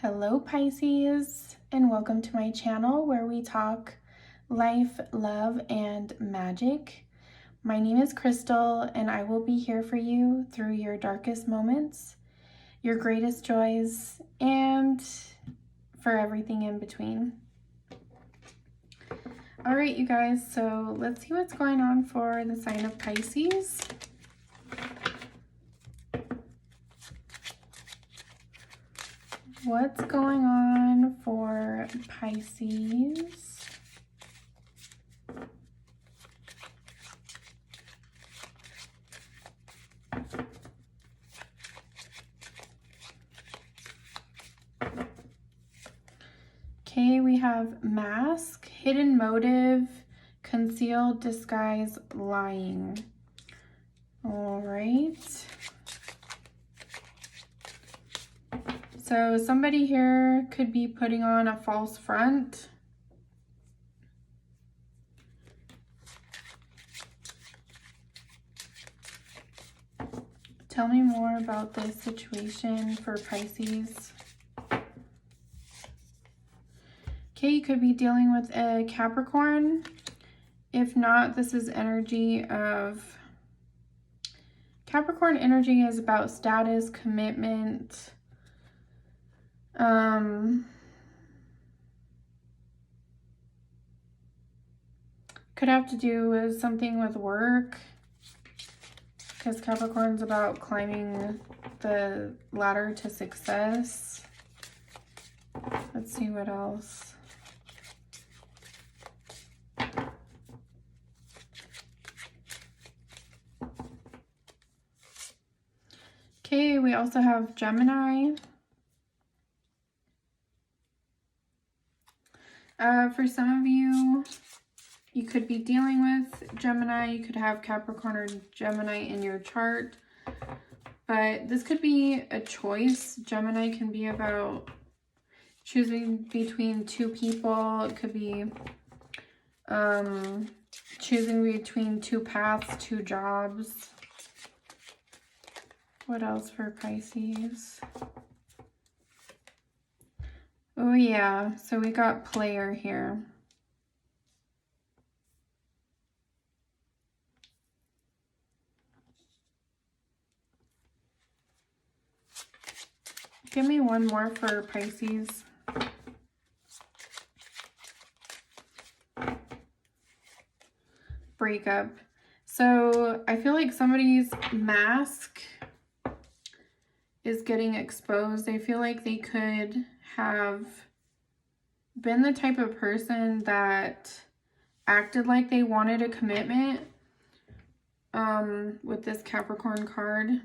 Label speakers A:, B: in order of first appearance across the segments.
A: Hello Pisces, and welcome to my channel where we talk life, love, and magic. My name is Crystal, and I will be here for you through your darkest moments, your greatest joys, and for everything in between. All right, you guys, so let's see what's going on for the sign of Pisces. What's going on for Pisces? Okay, we have mask, hidden motive, concealed, disguise, lying. All right. So somebody here could be putting on a false front. Tell me more about this situation for Pisces. Okay, you could be dealing with a Capricorn. If not, this is energy of... Capricorn energy is about status, commitment. Could have to do with something with work, because Capricorn's about climbing the ladder to success. Let's see what else. Okay, we also have Gemini. For some of you, you could be dealing with Gemini. You could have Capricorn or Gemini in your chart. But this could be a choice. Gemini can be about choosing between two people. It could be choosing between two paths, two jobs. What else for Pisces? Oh yeah, so we got player here. Give me one more for Pisces. Breakup. So I feel like somebody's mask is getting exposed. I feel like they could have been the type of person that acted like they wanted a commitment with this Capricorn card.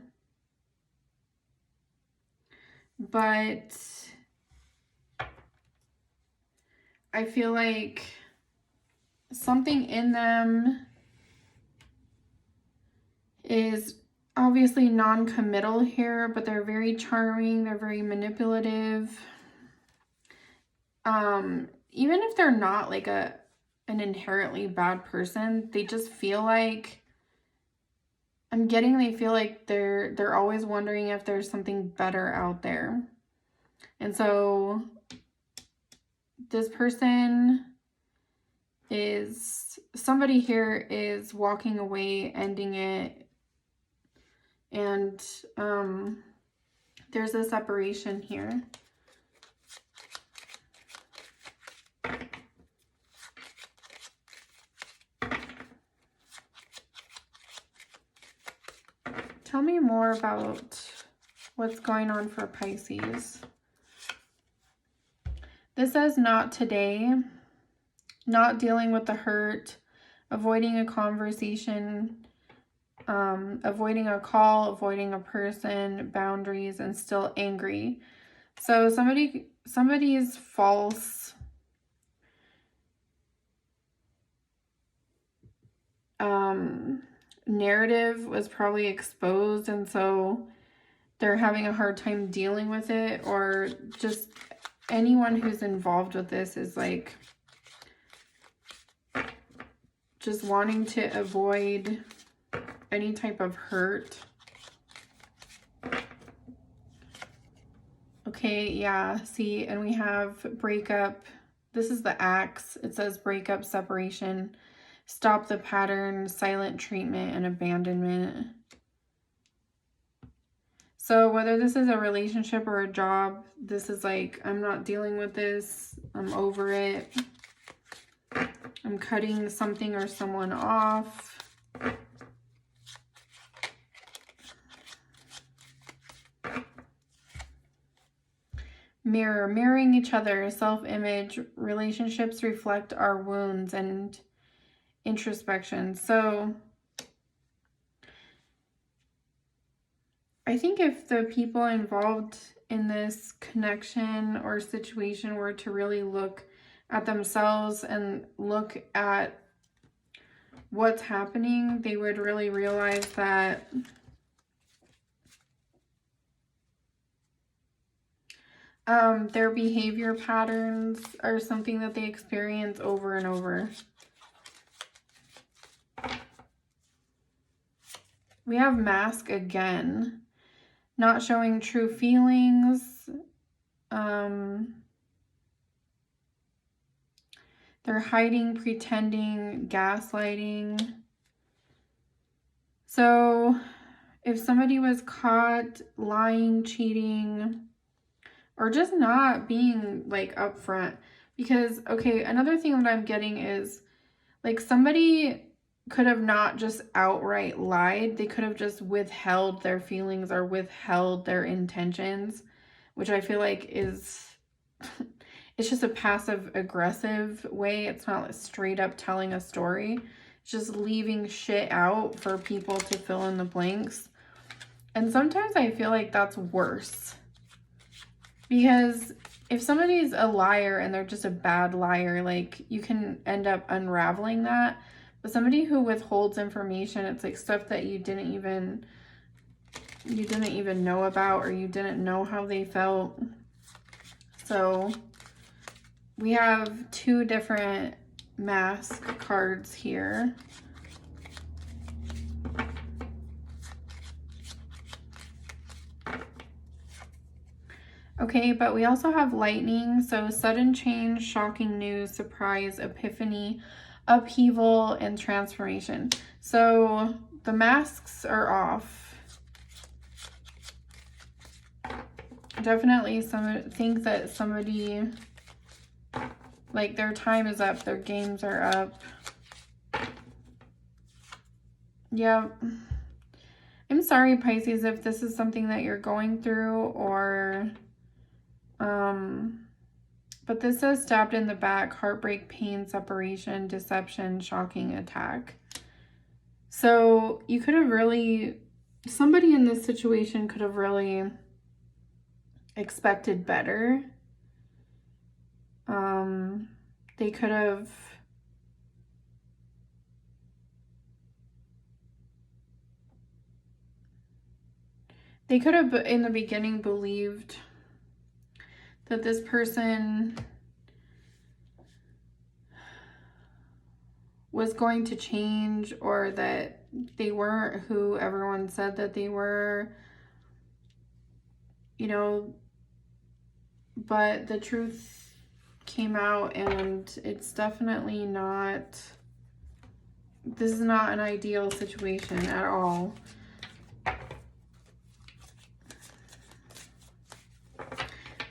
A: But I feel like something in them is obviously non-committal here, but they're very charming, they're very manipulative. Even if they're not like an inherently bad person, they just feel like, they feel like they're always wondering if there's something better out there. And so this person is, somebody here is walking away, ending it. And there's a separation here. Tell me more about what's going on for Pisces. This says not today, not dealing with the hurt, avoiding a conversation, avoiding a call, avoiding a person, boundaries, and still angry. So somebody's false narrative was probably exposed, and so they're having a hard time dealing with it, or just anyone who's involved with this is like just wanting to avoid any type of hurt. Okay. Okay, yeah, see, and we have breakup. This is the axe. It says breakup, separation, stop the pattern, silent treatment, and abandonment. So whether this is a relationship or a job, this is like, I'm not dealing with this. I'm over it. I'm cutting something or someone off. Mirroring each other, self-image, relationships reflect our wounds and introspection. So I think if the people involved in this connection or situation were to really look at themselves and look at what's happening, they would really realize that their behavior patterns are something that they experience over and over. We have mask again, not showing true feelings. They're hiding, pretending, gaslighting. So if somebody was caught lying, cheating, or just not being like upfront, because, okay, another thing that I'm getting is like somebody could have not just outright lied. They could have just withheld their feelings or withheld their intentions, which I feel like is, it's just a passive aggressive way. It's not like straight up telling a story. It's just leaving shit out for people to fill in the blanks. And sometimes I feel like that's worse. Because if somebody's a liar and they're just a bad liar, like you can end up unraveling that. But somebody who withholds information, it's like stuff that you didn't even know about, or you didn't know how they felt. So we have two different mask cards here. Okay, but we also have lightning, so sudden change, shocking news, surprise, epiphany, upheaval, and transformation. So the masks are off. Definitely think that somebody, like their time is up, their games are up. Yeah. I'm sorry, Pisces, if this is something that you're going through, or but this says stabbed in the back, heartbreak, pain, separation, deception, shocking attack. So you could have really, somebody in this situation could have really expected better. They could have in the beginning believed that this person was going to change, or that they weren't who everyone said that they were, you know, but the truth came out, and it's definitely not, this is not an ideal situation at all.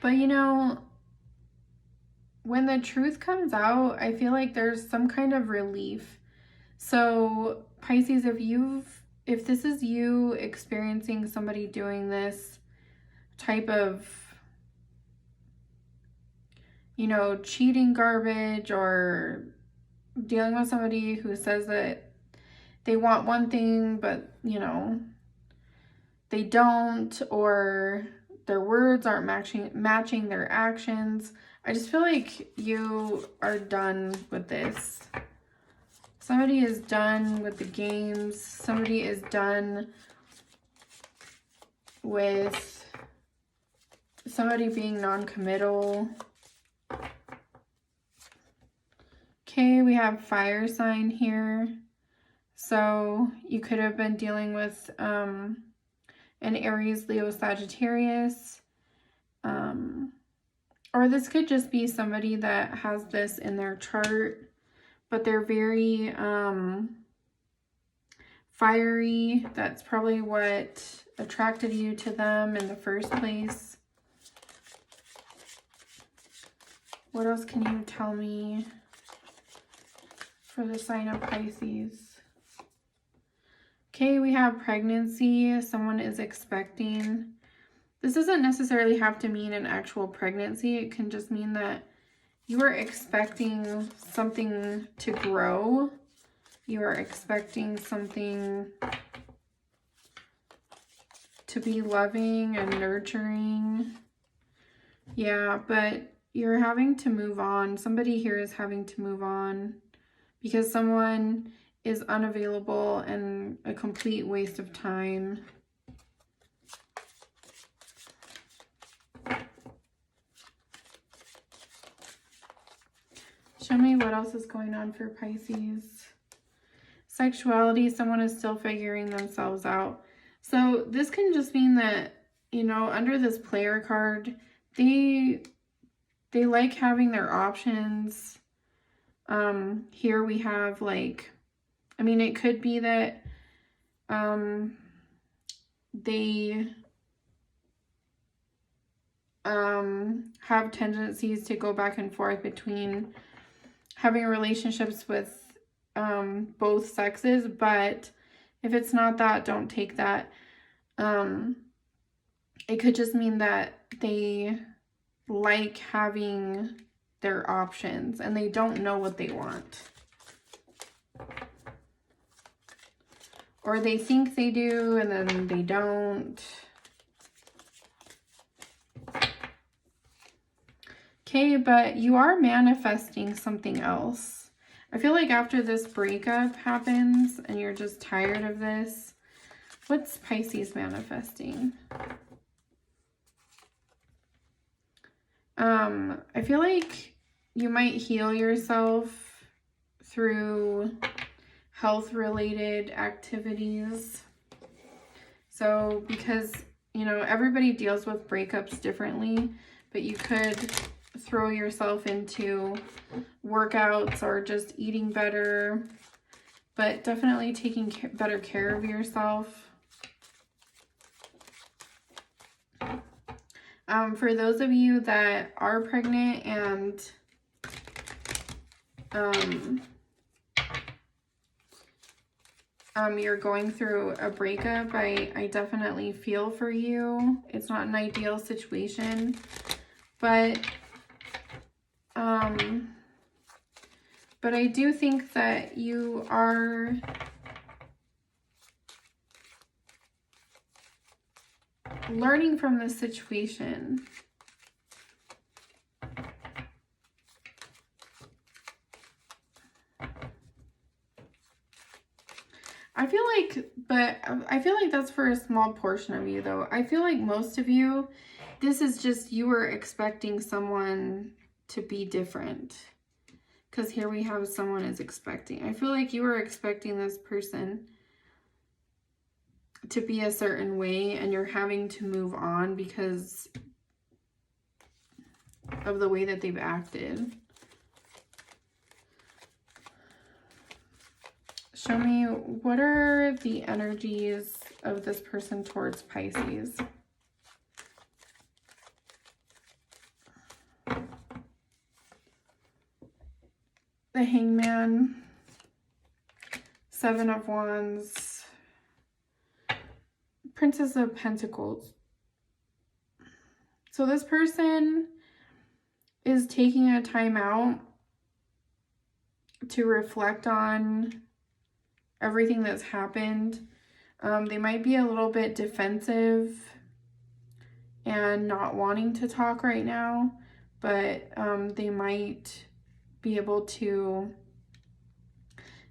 A: But you know, when the truth comes out, I feel like there's some kind of relief. So Pisces, if this is you experiencing somebody doing this type of, you know, cheating garbage, or dealing with somebody who says that they want one thing, but, you know, they don't, or their words aren't matching their actions, I just feel like you are done with this. Somebody is done with the games. Somebody is done with somebody being non-committal. Okay, we have fire sign here. So you could have been dealing with an Aries, Leo, Sagittarius. or this could just be somebody that has this in their chart, but they're very fiery. That's probably what attracted you to them in the first place. What else can you tell me for the sign of Pisces? Okay, we have pregnancy. Someone is expecting. This doesn't necessarily have to mean an actual pregnancy. It can just mean that you are expecting something to grow. You are expecting something to be loving and nurturing. Yeah, but you're having to move on. Somebody here is having to move on because someone is unavailable and a complete waste of time. Show me what else is going on for Pisces. Sexuality, someone is still figuring themselves out. So this can just mean that, you know, under this player card, they like having their options. Here we have like, I mean, it could be that they have tendencies to go back and forth between having relationships with both sexes, but if it's not that, don't take that. It could just mean that they like having their options and they don't know what they want. Or they think they do and then they don't. Okay, but you are manifesting something else. I feel like after this breakup happens and you're just tired of this, what's Pisces manifesting? I feel like you might heal yourself through health-related activities. So because, you know, everybody deals with breakups differently, but you could throw yourself into workouts or just eating better, but definitely taking better care of yourself. For those of you that are pregnant and you're going through a breakup, I definitely feel for you. It's not an ideal situation, but I do think that you are learning from this situation. I feel like that's for a small portion of you though. I feel like most of you, this is just you were expecting someone to be different. Because here we have someone is expecting. I feel like you were expecting this person to be a certain way and you're having to move on because of the way that they've acted. Show me, what are the energies of this person towards Pisces? The Hangman, Seven of Wands, Princess of Pentacles. So this person is taking a time out to reflect on everything that's happened. They might be a little bit defensive and not wanting to talk right now, but they might be able to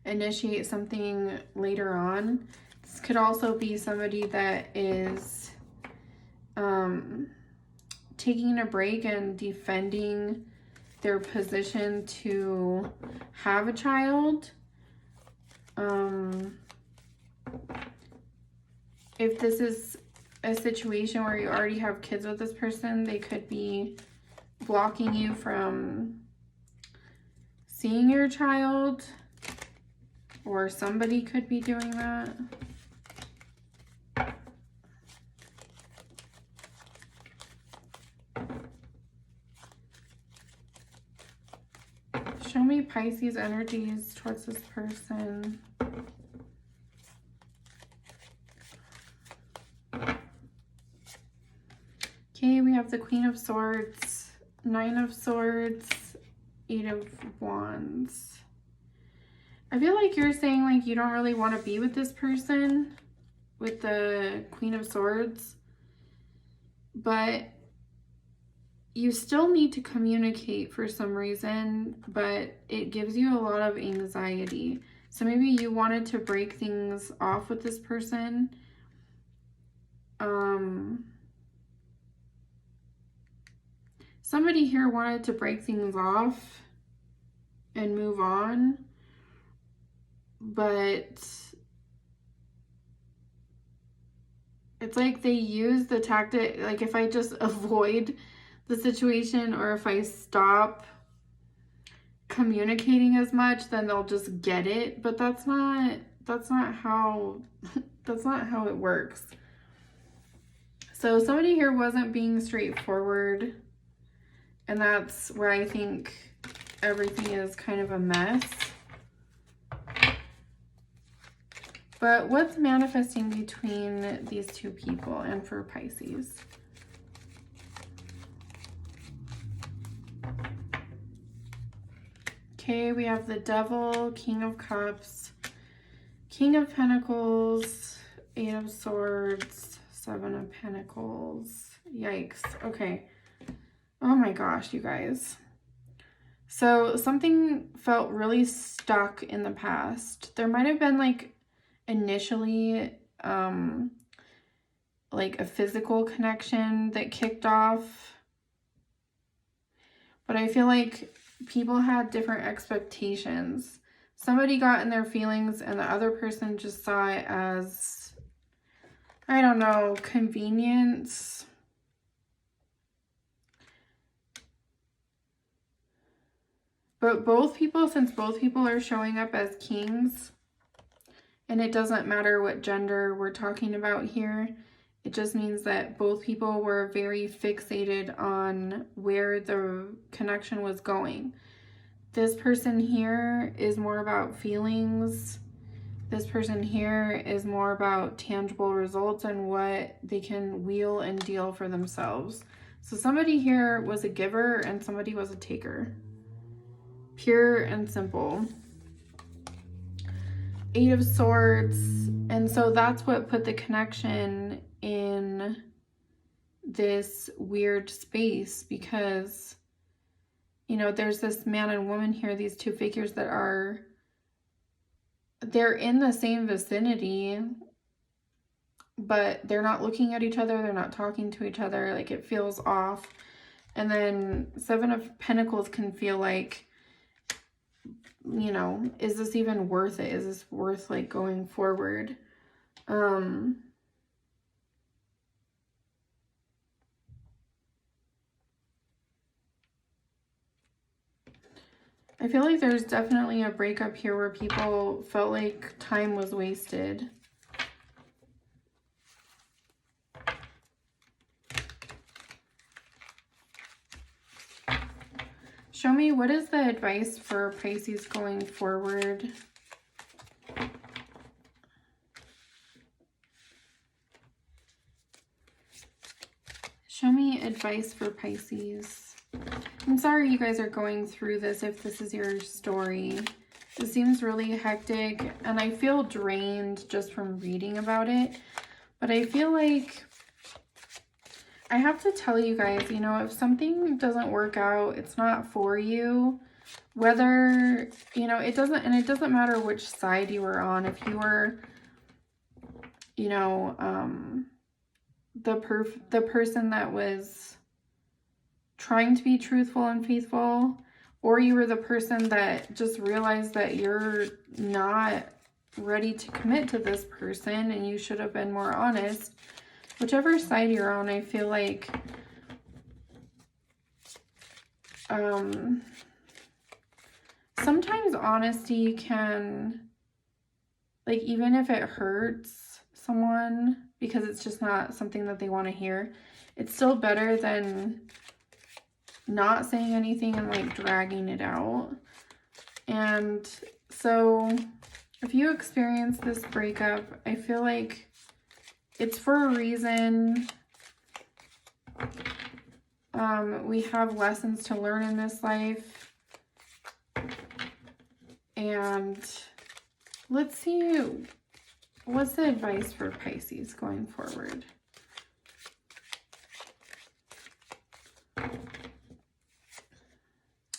A: initiate something later on. This could also be somebody that is taking a break and defending their position to have a child. If this is a situation where you already have kids with this person. They could be blocking you from seeing your child, or somebody could be doing that. Show me Pisces energies towards this person. Okay, we have the Queen of Swords, Nine of Swords, Eight of Wands. I feel like you're saying like you don't really want to be with this person with the Queen of Swords, but you still need to communicate for some reason, but it gives you a lot of anxiety. So maybe you wanted to break things off with this person. Somebody here wanted to break things off and move on, but it's like they use the tactic, like if I just avoid the situation or if I stop communicating as much, then they'll just get it. But that's not how that's not how it works. So somebody here wasn't being straightforward, and that's where I think everything is kind of a mess. But what's manifesting between these two people and for Pisces? Okay, we have the Devil, King of Cups, King of Pentacles, Eight of Swords, Seven of Pentacles. Yikes. Okay. Oh my gosh, you guys. So something felt really stuck in the past. There might have been like initially like a physical connection that kicked off. But I feel like people had different expectations. Somebody got in their feelings and the other person just saw it as, I don't know, convenience. But both people, since both people are showing up as kings, and it doesn't matter what gender we're talking about here, it just means that both people were very fixated on where the connection was going. This person here is more about feelings. This person here is more about tangible results and what they can wheel and deal for themselves. So somebody here was a giver and somebody was a taker. Pure and simple. Eight of Swords. And so that's what put the connection in this weird space, because, you know, there's this man and woman here, these two figures that are, they're in the same vicinity, but they're not looking at each other. They're not talking to each other. Like, it feels off. And then Seven of Pentacles can feel like, you know, is this even worth it? Is this worth like going forward? I feel like there's definitely a breakup here where people felt like time was wasted. Show me, what is the advice for Pisces going forward? Show me advice for Pisces. I'm sorry you guys are going through this if this is your story. It seems really hectic and I feel drained just from reading about it. But I feel like I have to tell you guys, you know, if something doesn't work out, it's not for you. Whether, you know, it doesn't matter which side you were on. If you were, you know, the person that was trying to be truthful and faithful, or you were the person that just realized that you're not ready to commit to this person and you should have been more honest, whichever side you're on, I feel like sometimes honesty can, like, even if it hurts someone because it's just not something that they want to hear, it's still better than not saying anything and like dragging it out. And so if you experience this breakup, I feel like it's for a reason. We have lessons to learn in this life. And let's see, what's the advice for Pisces going forward?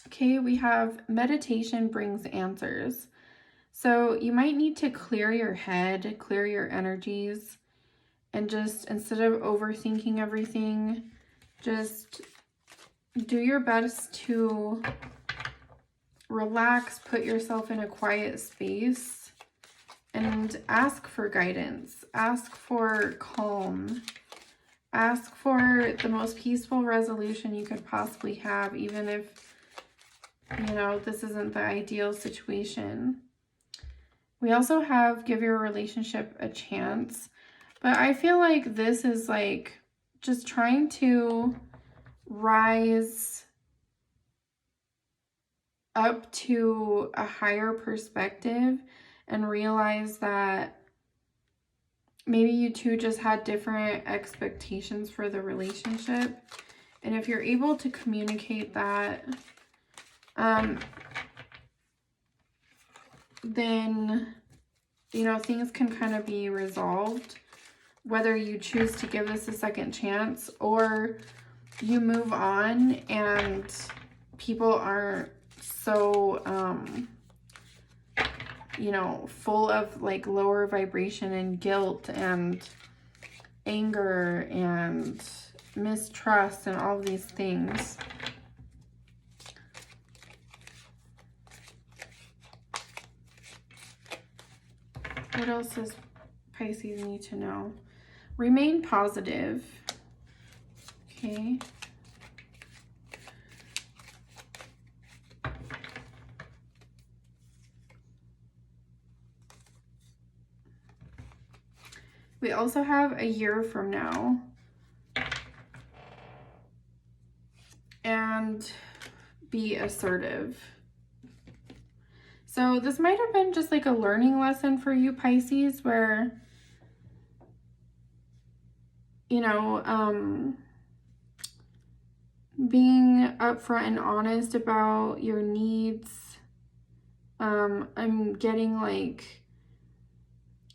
A: Okay, we have meditation brings answers. So you might need to clear your head, clear your energies, and just, instead of overthinking everything, just do your best to relax, put yourself in a quiet space, and ask for guidance, ask for calm, ask for the most peaceful resolution you could possibly have, even if, you know, this isn't the ideal situation. We also have give your relationship a chance, but I feel like this is like just trying to rise up to a higher perspective and realize that maybe you two just had different expectations for the relationship. And if you're able to communicate that, then, you know, things can kind of be resolved, whether you choose to give this a second chance or you move on and people aren't so, you know, full of like lower vibration and guilt and anger and mistrust and all of these things. What else does Pisces need to know? Remain positive. Okay. We also have a year from now. And be assertive. So this might have been just like a learning lesson for you, Pisces, where, you know, being upfront and honest about your needs. I'm getting like,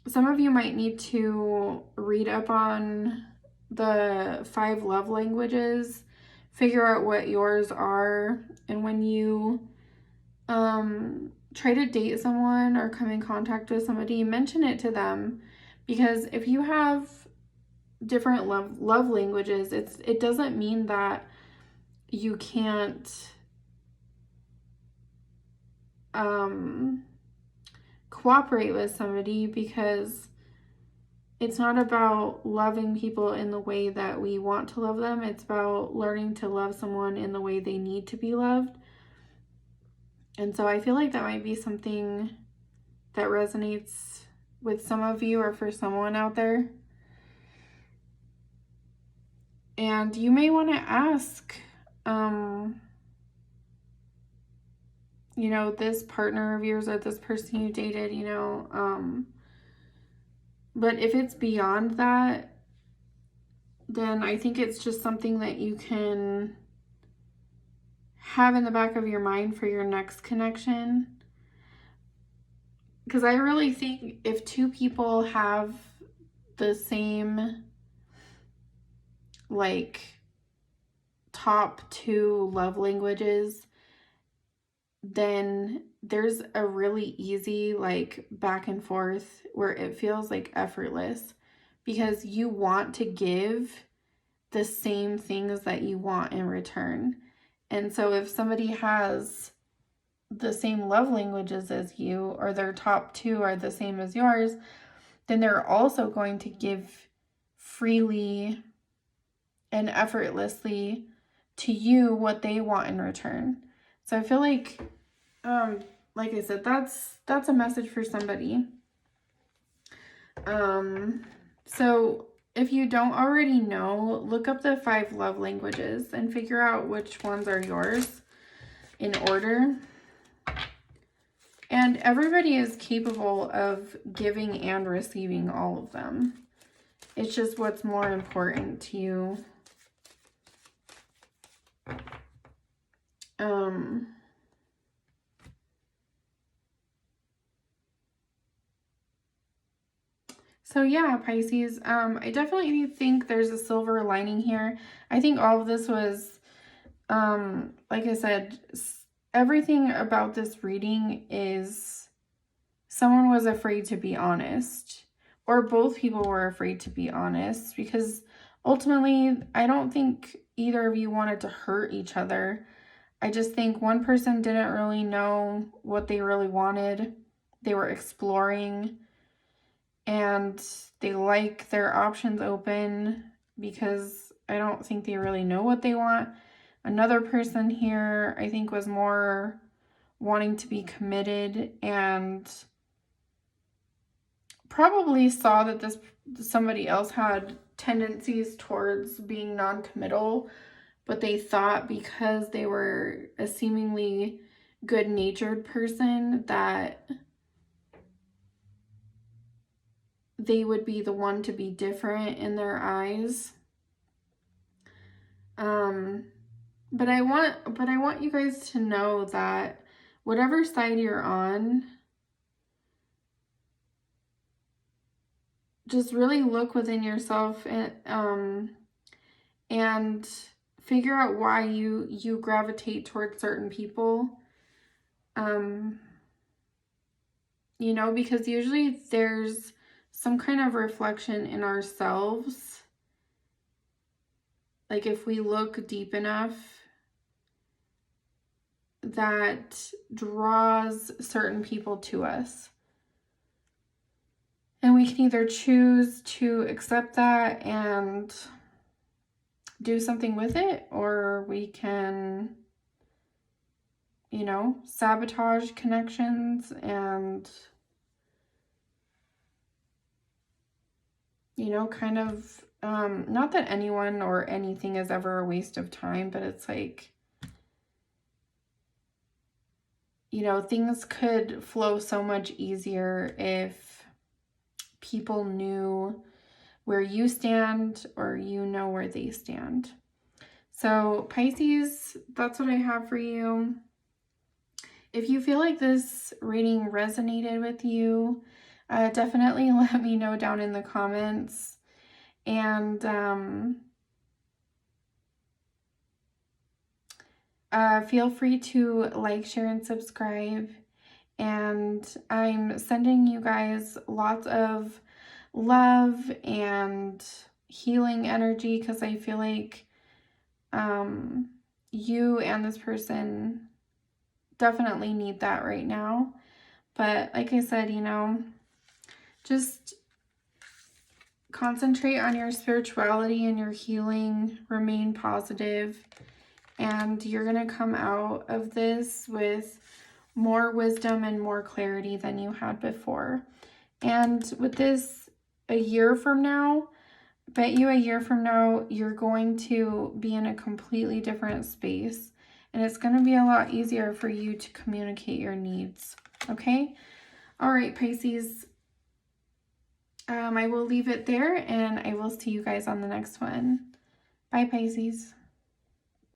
A: some of you might need to read up on the 5 love languages, figure out what yours are, and when you try to date someone or come in contact with somebody, mention it to them, because if you have different love languages, it doesn't mean that you can't cooperate with somebody, because it's not about loving people in the way that we want to love them. It's about learning to love someone in the way they need to be loved. And so I feel like that might be something that resonates with some of you or for someone out there. And you may want to ask, you know, this partner of yours or this person you dated, you know, but if it's beyond that, then I think it's just something that you can have in the back of your mind for your next connection. Because I really think if 2 people have the same, like, top 2 love languages, then there's a really easy, like, back and forth where it feels like effortless, because you want to give the same things that you want in return. And so if somebody has the same love languages as you, or their top 2 are the same as yours, then they're also going to give freely and effortlessly to you what they want in return. So I feel like I said, that's a message for somebody. So if you don't already know, look up the 5 love languages and figure out which ones are yours in order. And everybody is capable of giving and receiving all of them. It's just what's more important to you. So yeah, Pisces, I definitely think there's a silver lining here. I think all of this was, like I said, everything about this reading is someone was afraid to be honest, or both people were afraid to be honest, because ultimately, I don't think either of you wanted to hurt each other. I just think one person didn't really know what they really wanted. They were exploring, and they like their options open because I don't think they really know what they want. Another person here, I think, was more wanting to be committed and probably saw that somebody else had tendencies towards being non-committal, but they thought because they were a seemingly good-natured person that they would be the one to be different in their eyes. But I want you guys to know that whatever side you're on, just really look within yourself and figure out why you gravitate towards certain people. You know, because usually there's some kind of reflection in ourselves. Like if we look deep enough, that draws certain people to us. And we can either choose to accept that and do something with it, or we can, you know, sabotage connections and, you know, kind of, not that anyone or anything is ever a waste of time, but it's like, you know, things could flow so much easier if people knew where you stand or you know where they stand. So Pisces, that's what I have for you. If you feel like this reading resonated with you, definitely let me know down in the comments. And feel free to like, share, and subscribe. And I'm sending you guys lots of love and healing energy because I feel like you and this person definitely need that right now. But like I said, you know, just concentrate on your spirituality and your healing, remain positive, and you're going to come out of this with more wisdom and more clarity than you had before. And with this, a year from now, bet you a year from now, you're going to be in a completely different space. And it's going to be a lot easier for you to communicate your needs. Okay? All right, Pisces. I will leave it there, and I will see you guys on the next one. Bye, Pisces.